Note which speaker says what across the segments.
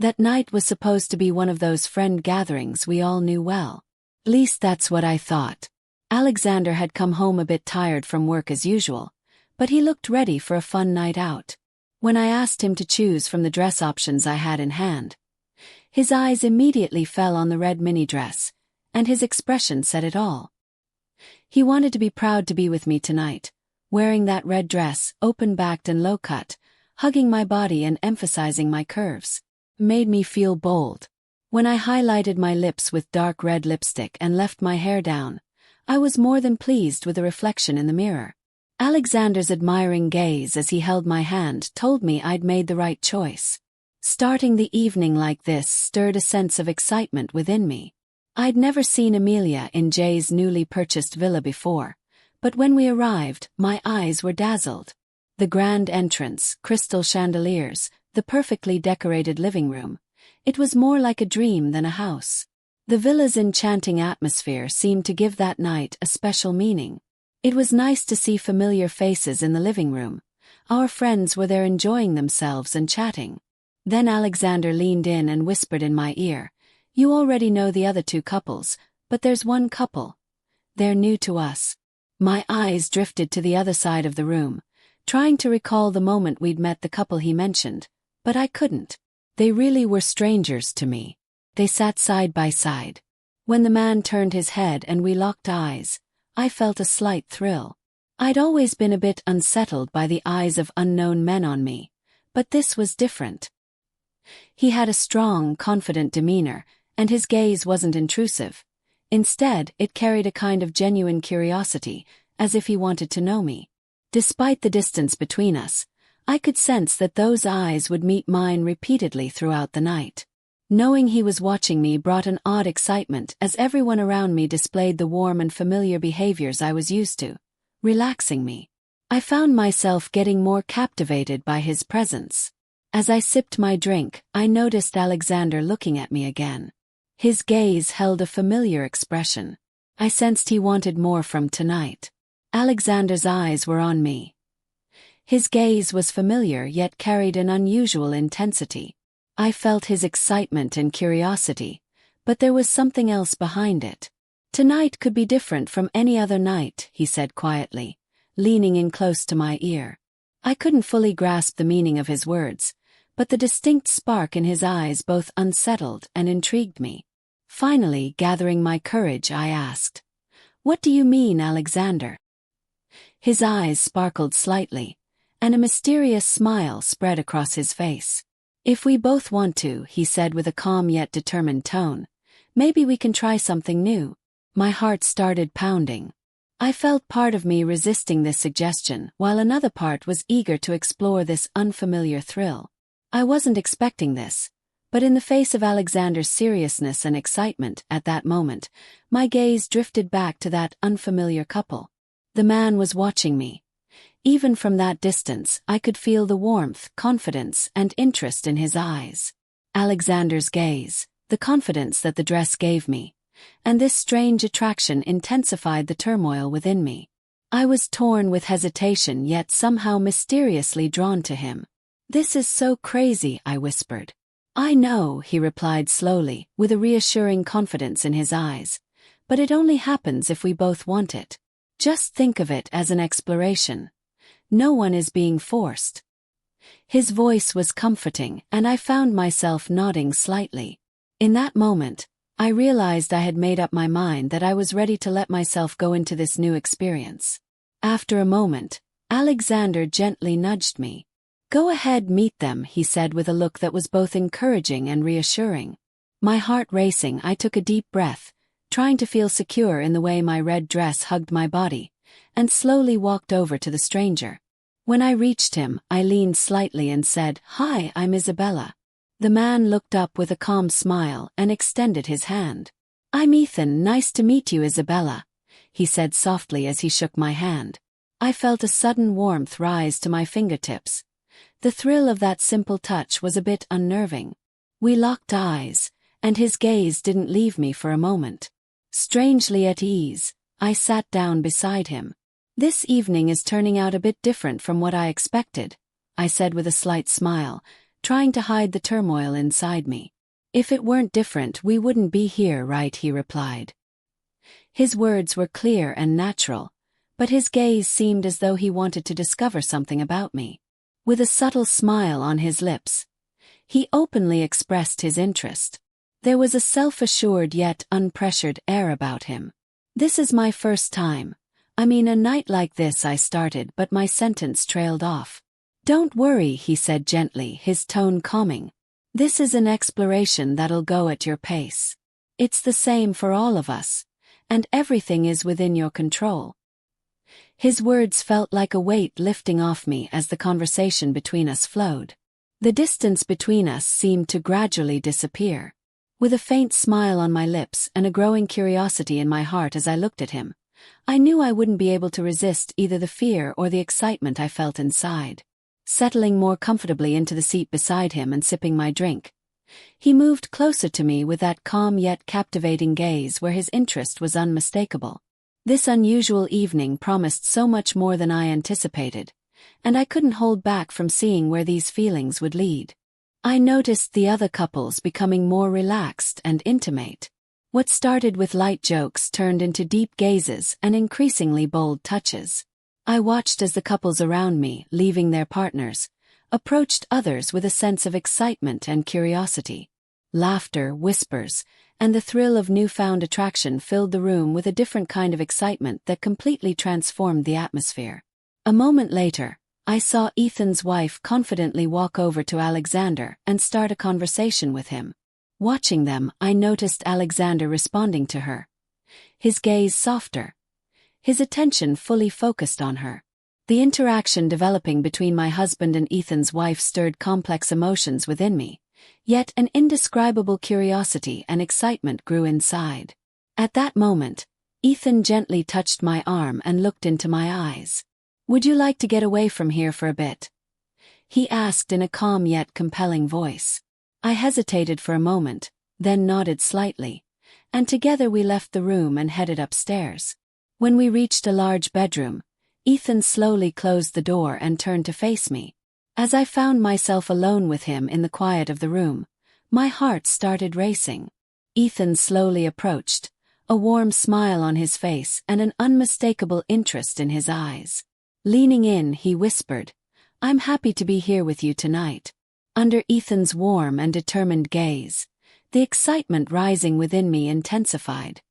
Speaker 1: That night was supposed to be one of those friend gatherings we all knew well. At least that's what I thought. Alexander had come home a bit tired from work as usual, but he looked ready for a fun night out. When I asked him to choose from the dress options I had in hand, his eyes immediately fell on the red mini dress, and his expression said it all. He wanted to be proud to be with me tonight, wearing that red dress, open-backed and low-cut, hugging my body and emphasizing my curves. Made me feel bold. When I highlighted my lips with dark red lipstick and left my hair down, I was more than pleased with the reflection in the mirror. Alexander's admiring gaze as he held my hand told me I'd made the right choice. Starting the evening like this stirred a sense of excitement within me. I'd never seen Amelia in Jay's newly purchased villa before, but when we arrived, my eyes were dazzled. The grand entrance, crystal chandeliers, the perfectly decorated living room. It was more like a dream than a house. The villa's enchanting atmosphere seemed to give that night a special meaning. It was nice to see familiar faces in the living room. Our friends were there enjoying themselves and chatting. Then Alexander leaned in and whispered in my ear, "You already know the other two couples, but there's one couple. They're new to us." My eyes drifted to the other side of the room, trying to recall the moment we'd met the couple he mentioned, but I couldn't. They really were strangers to me. They sat side by side. When the man turned his head and we locked eyes, I felt a slight thrill. I'd always been a bit unsettled by the eyes of unknown men on me, but this was different. He had a strong, confident demeanor, and his gaze wasn't intrusive. Instead, it carried a kind of genuine curiosity, as if he wanted to know me. Despite the distance between us, I could sense that those eyes would meet mine repeatedly throughout the night. Knowing he was watching me brought an odd excitement as everyone around me displayed the warm and familiar behaviors I was used to, relaxing me. I found myself getting more captivated by his presence. As I sipped my drink, I noticed Alexander looking at me again. His gaze held a familiar expression. I sensed he wanted more from tonight. Alexander's eyes were on me. His gaze was familiar yet carried an unusual intensity. I felt his excitement and curiosity, but there was something else behind it. "Tonight could be different from any other night," he said quietly, leaning in close to my ear. I couldn't fully grasp the meaning of his words, but the distinct spark in his eyes both unsettled and intrigued me. Finally, gathering my courage, I asked, "What do you mean, Alexander?" His eyes sparkled slightly, and a mysterious smile spread across his face. "If we both want to," he said with a calm yet determined tone, "maybe we can try something new." My heart started pounding. I felt part of me resisting this suggestion, while another part was eager to explore this unfamiliar thrill. I wasn't expecting this, but in the face of Alexander's seriousness and excitement at that moment, my gaze drifted back to that unfamiliar couple. The man was watching me. Even from that distance, I could feel the warmth, confidence, and interest in his eyes. Alexander's gaze, the confidence that the dress gave me, and this strange attraction intensified the turmoil within me. I was torn with hesitation yet somehow mysteriously drawn to him. "This is so crazy," I whispered. "I know," he replied slowly, with a reassuring confidence in his eyes, "but it only happens if we both want it. Just think of it as an exploration. No one is being forced." His voice was comforting, and I found myself nodding slightly. In that moment, I realized I had made up my mind that I was ready to let myself go into this new experience. After a moment, Alexander gently nudged me. "Go ahead, meet them," he said with a look that was both encouraging and reassuring. My heart racing, I took a deep breath, trying to feel secure in the way my red dress hugged my body, and slowly walked over to the stranger. When I reached him, I leaned slightly and said, "Hi, I'm Isabella." The man looked up with a calm smile and extended his hand. "I'm Ethan, nice to meet you, Isabella," he said softly as he shook my hand. I felt a sudden warmth rise to my fingertips. The thrill of that simple touch was a bit unnerving. We locked eyes, and his gaze didn't leave me for a moment. Strangely at ease, I sat down beside him. "This evening is turning out a bit different from what I expected," I said with a slight smile, trying to hide the turmoil inside me. "If it weren't different, we wouldn't be here, right?" he replied. His words were clear and natural, but his gaze seemed as though he wanted to discover something about me. With a subtle smile on his lips, he openly expressed his interest. There was a self-assured yet unpressured air about him. "This is my first time. I mean, a night like this," I started, but my sentence trailed off. "Don't worry," he said gently, his tone calming. "This is an exploration that'll go at your pace. It's the same for all of us, and everything is within your control." His words felt like a weight lifting off me as the conversation between us flowed. The distance between us seemed to gradually disappear. With a faint smile on my lips and a growing curiosity in my heart as I looked at him, I knew I wouldn't be able to resist either the fear or the excitement I felt inside. Settling more comfortably into the seat beside him and sipping my drink, he moved closer to me with that calm yet captivating gaze where his interest was unmistakable. This unusual evening promised so much more than I anticipated, and I couldn't hold back from seeing where these feelings would lead. I noticed the other couples becoming more relaxed and intimate. What started with light jokes turned into deep gazes and increasingly bold touches. I watched as the couples around me, leaving their partners, approached others with a sense of excitement and curiosity. Laughter, whispers, and the thrill of newfound attraction filled the room with a different kind of excitement that completely transformed the atmosphere. A moment later, I saw Ethan's wife confidently walk over to Alexander and start a conversation with him. Watching them, I noticed Alexander responding to her. His gaze softer, his attention fully focused on her. The interaction developing between my husband and Ethan's wife stirred complex emotions within me, yet an indescribable curiosity and excitement grew inside. At that moment, Ethan gently touched my arm and looked into my eyes. "Would you like to get away from here for a bit?" he asked in a calm yet compelling voice. I hesitated for a moment, then nodded slightly, and together we left the room and headed upstairs. When we reached a large bedroom, Ethan slowly closed the door and turned to face me. As I found myself alone with him in the quiet of the room, my heart started racing. Ethan slowly approached, a warm smile on his face and an unmistakable interest in his eyes. Leaning in, he whispered, "I'm happy to be here with you tonight." Under Ethan's warm and determined gaze, the excitement rising within me intensified.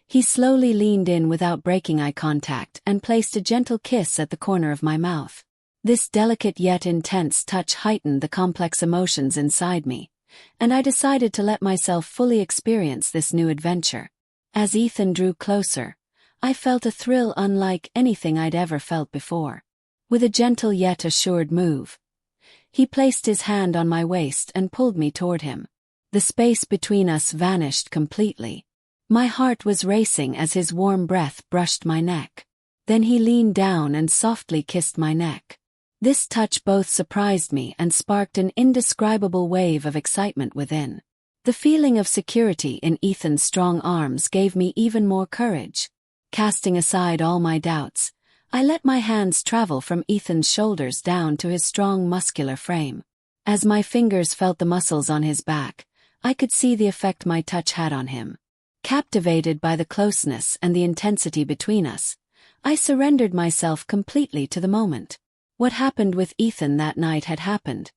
Speaker 1: He slowly leaned in without breaking eye contact and placed a gentle kiss at the corner of my mouth. This delicate yet intense touch heightened the complex emotions inside me, and I decided to let myself fully experience this new adventure. As Ethan drew closer, I felt a thrill unlike anything I'd ever felt before. With a gentle yet assured move, he placed his hand on my waist and pulled me toward him. The space between us vanished completely. My heart was racing as his warm breath brushed my neck. Then he leaned down and softly kissed my neck. This touch both surprised me and sparked an indescribable wave of excitement within. The feeling of security in Ethan's strong arms gave me even more courage. Casting aside all my doubts, I let my hands travel from Ethan's shoulders down to his strong muscular frame. As my fingers felt the muscles on his back, I could see the effect my touch had on him. Captivated by the closeness and the intensity between us, I surrendered myself completely to the moment. What happened with Ethan that night had happened,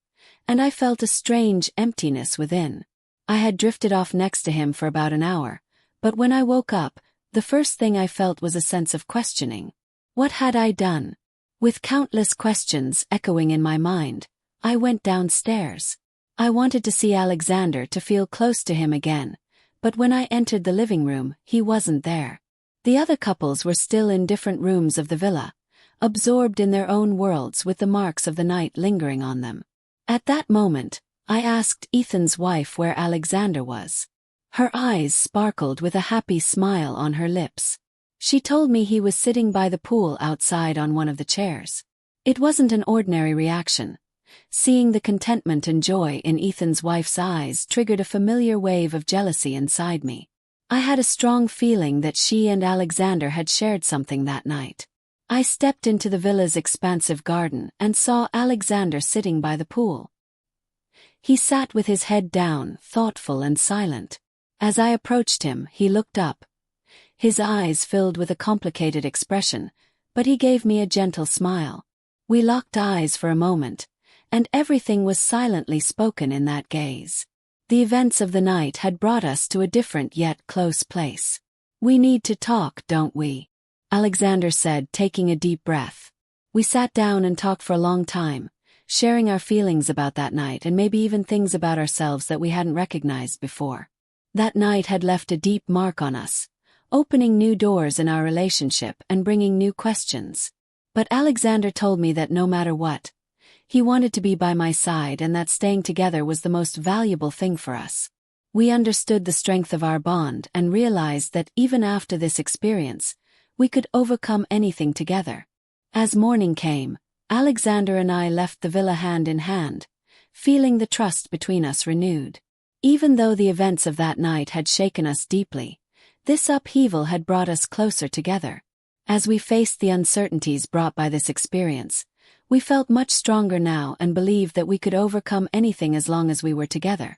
Speaker 1: and I felt a strange emptiness within. I had drifted off next to him for about an hour, but when I woke up, the first thing I felt was a sense of questioning. What had I done? With countless questions echoing in my mind, I went downstairs. I wanted to see Alexander, to feel close to him again, but when I entered the living room, he wasn't there. The other couples were still in different rooms of the villa, absorbed in their own worlds with the marks of the night lingering on them. At that moment, I asked Ethan's wife where Alexander was. Her eyes sparkled with a happy smile on her lips. She told me he was sitting by the pool outside on one of the chairs. It wasn't an ordinary reaction. Seeing the contentment and joy in Ethan's wife's eyes triggered a familiar wave of jealousy inside me. I had a strong feeling that she and Alexander had shared something that night. I stepped into the villa's expansive garden and saw Alexander sitting by the pool. He sat with his head down, thoughtful and silent. As I approached him, he looked up. His eyes filled with a complicated expression, but he gave me a gentle smile. We locked eyes for a moment, and everything was silently spoken in that gaze. The events of the night had brought us to a different yet close place. "We need to talk, don't we?" Alexander said, taking a deep breath. We sat down and talked for a long time, sharing our feelings about that night and maybe even things about ourselves that we hadn't recognized before. That night had left a deep mark on us, opening new doors in our relationship and bringing new questions. But Alexander told me that no matter what, he wanted to be by my side and that staying together was the most valuable thing for us. We understood the strength of our bond and realized that even after this experience, we could overcome anything together. As morning came, Alexander and I left the villa hand in hand, feeling the trust between us renewed. Even though the events of that night had shaken us deeply, this upheaval had brought us closer together. As we faced the uncertainties brought by this experience, we felt much stronger now and believed that we could overcome anything as long as we were together.